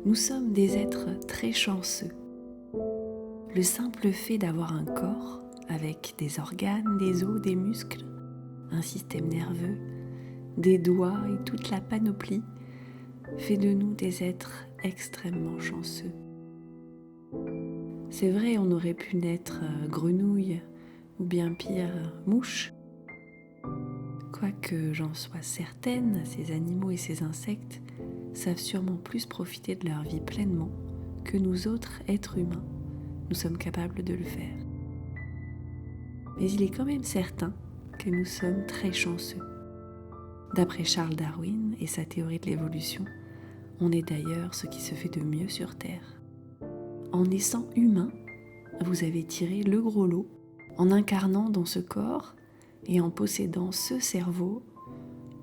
Nous sommes des êtres très chanceux. Le simple fait d'avoir un corps avec des organes, des os, des muscles, un système nerveux, des doigts et toute la panoplie fait de nous des êtres extrêmement chanceux. C'est vrai, on aurait pu naître grenouille ou bien pire, mouche. Quoique j'en sois certaine, ces animaux et ces insectes savent sûrement plus profiter de leur vie pleinement que nous autres êtres humains. Nous sommes capables de le faire. Mais il est quand même certain que nous sommes très chanceux. D'après Charles Darwin et sa théorie de l'évolution, on est d'ailleurs ce qui se fait de mieux sur Terre. En naissant humain, vous avez tiré le gros lot en incarnant dans ce corps et en possédant ce cerveau,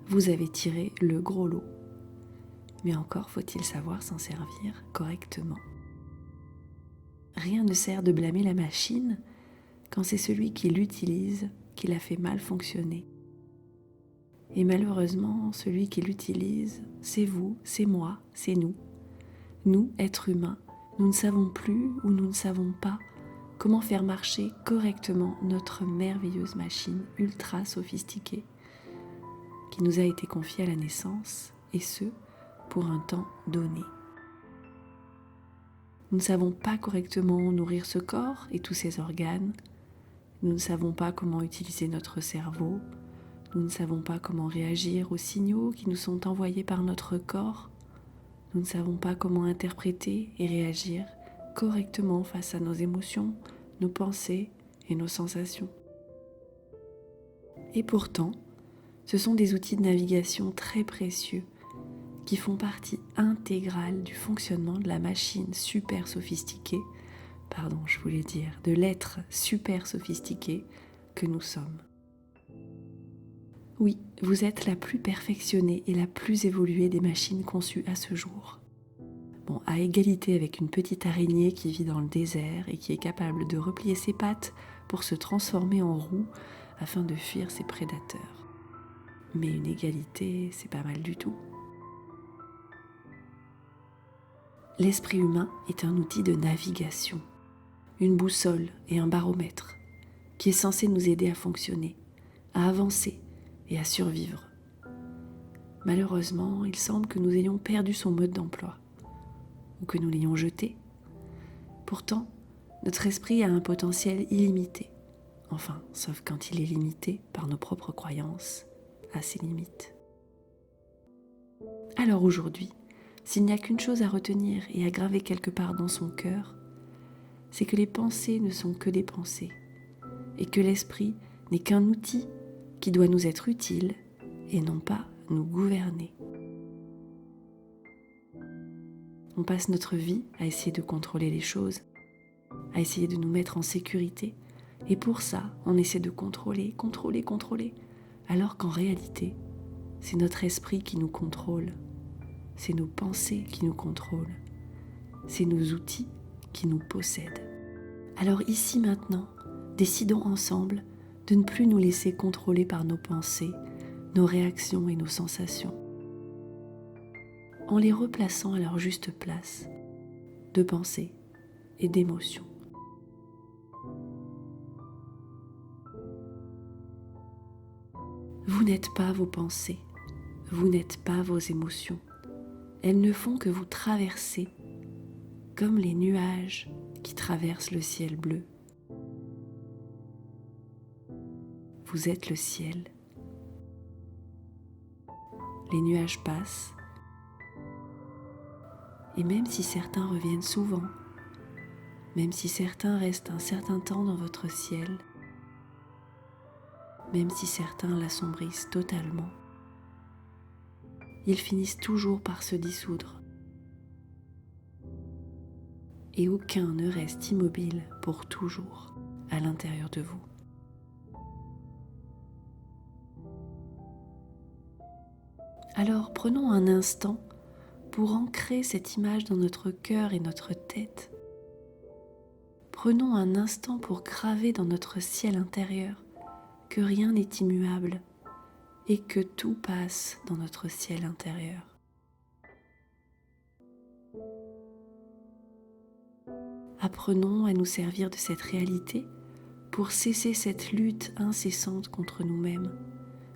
vous avez tiré le gros lot. Mais encore faut-il savoir s'en servir correctement. Rien ne sert de blâmer la machine quand c'est celui qui l'utilise qui la fait mal fonctionner. Et malheureusement, celui qui l'utilise, c'est vous, c'est moi, c'est nous. Nous, êtres humains, nous ne savons plus ou nous ne savons pas comment faire marcher correctement notre merveilleuse machine ultra sophistiquée qui nous a été confiée à la naissance, et ce, pour un temps donné. Nous ne savons pas correctement nourrir ce corps et tous ses organes, nous ne savons pas comment utiliser notre cerveau, nous ne savons pas comment réagir aux signaux qui nous sont envoyés par notre corps, nous ne savons pas comment interpréter et réagir correctement face à nos émotions, nos pensées et nos sensations. Et pourtant, ce sont des outils de navigation très précieux qui font partie intégrale du fonctionnement de la machine super sophistiquée, de l'être super sophistiqué que nous sommes. Oui, vous êtes la plus perfectionnée et la plus évoluée des machines conçues à ce jour. Bon, à égalité avec une petite araignée qui vit dans le désert et qui est capable de replier ses pattes pour se transformer en roue afin de fuir ses prédateurs. Mais une égalité, c'est pas mal du tout. L'esprit humain est un outil de navigation, une boussole et un baromètre qui est censé nous aider à fonctionner, à avancer et à survivre. Malheureusement, il semble que nous ayons perdu son mode d'emploi ou que nous l'ayons jeté. Pourtant, notre esprit a un potentiel illimité, enfin, sauf quand il est limité par nos propres croyances à ses limites. Alors aujourd'hui, s'il n'y a qu'une chose à retenir et à graver quelque part dans son cœur, c'est que les pensées ne sont que des pensées et que l'esprit n'est qu'un outil qui doit nous être utile et non pas nous gouverner. On passe notre vie à essayer de contrôler les choses, à essayer de nous mettre en sécurité, et pour ça, on essaie de contrôler, alors qu'en réalité, c'est notre esprit qui nous contrôle, c'est nos pensées qui nous contrôlent, c'est nos outils qui nous possèdent. Alors ici maintenant, décidons ensemble de ne plus nous laisser contrôler par nos pensées, nos réactions et nos sensations, en les replaçant à leur juste place de pensée et d'émotion. Vous n'êtes pas vos pensées, vous n'êtes pas vos émotions. Elles ne font que vous traverser comme les nuages qui traversent le ciel bleu. Vous êtes le ciel. Les nuages passent, et même si certains reviennent souvent, même si certains restent un certain temps dans votre ciel, même si certains l'assombrissent totalement, ils finissent toujours par se dissoudre. Et aucun ne reste immobile pour toujours à l'intérieur de vous. Alors prenons un instant pour ancrer cette image dans notre cœur et notre tête. Prenons un instant pour graver dans notre ciel intérieur que rien n'est immuable et que tout passe dans notre ciel intérieur. Apprenons à nous servir de cette réalité pour cesser cette lutte incessante contre nous-mêmes,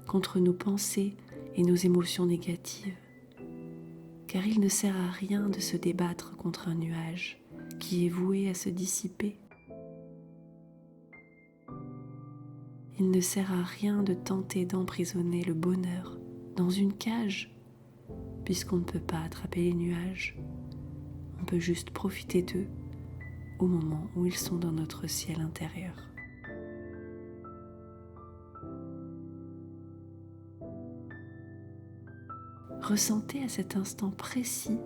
contre nos pensées et nos émotions négatives. Car il ne sert à rien de se débattre contre un nuage qui est voué à se dissiper. Il ne sert à rien de tenter d'emprisonner le bonheur dans une cage, puisqu'on ne peut pas attraper les nuages. On peut juste profiter d'eux au moment où ils sont dans notre ciel intérieur. Ressentez à cet instant précis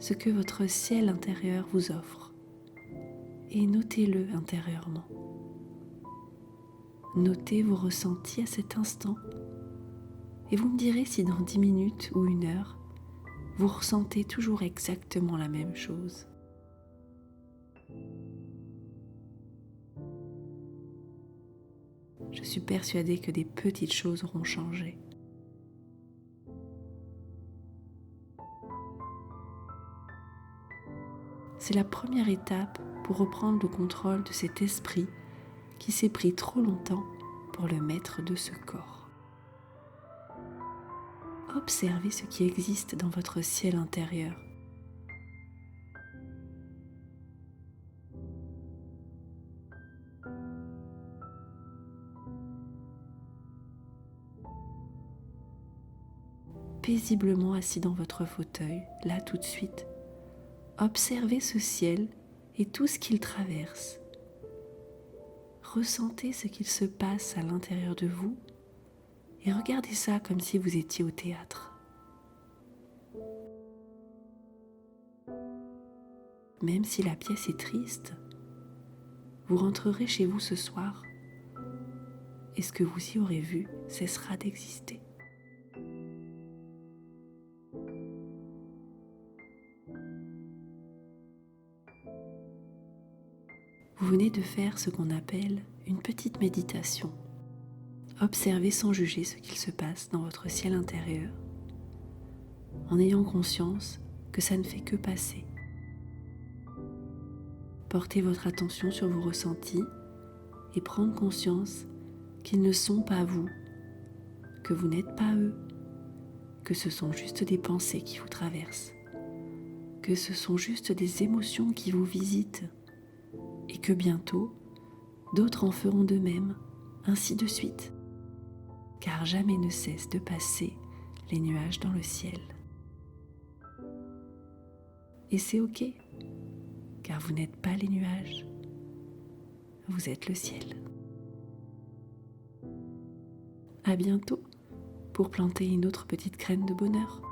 ce que votre ciel intérieur vous offre et notez-le intérieurement. Notez vos ressentis à cet instant et vous me direz si dans 10 minutes ou 1 heure, vous ressentez toujours exactement la même chose. Je suis persuadée que des petites choses auront changé. C'est la première étape pour reprendre le contrôle de cet esprit qui s'est pris trop longtemps pour le maître de ce corps. Observez ce qui existe dans votre ciel intérieur. Paisiblement assis dans votre fauteuil, là tout de suite, observez ce ciel et tout ce qu'il traverse. Ressentez ce qu'il se passe à l'intérieur de vous et regardez ça comme si vous étiez au théâtre. Même si la pièce est triste, vous rentrerez chez vous ce soir et ce que vous y aurez vu cessera d'exister. Vous venez de faire ce qu'on appelle une petite méditation. Observez sans juger ce qu'il se passe dans votre ciel intérieur, en ayant conscience que ça ne fait que passer. Portez votre attention sur vos ressentis et prendre conscience qu'ils ne sont pas vous, que vous n'êtes pas eux, que ce sont juste des pensées qui vous traversent, que ce sont juste des émotions qui vous visitent, et que bientôt, d'autres en feront de même, ainsi de suite, car jamais ne cessent de passer les nuages dans le ciel. Et c'est ok, car vous n'êtes pas les nuages, vous êtes le ciel. À bientôt pour planter une autre petite graine de bonheur.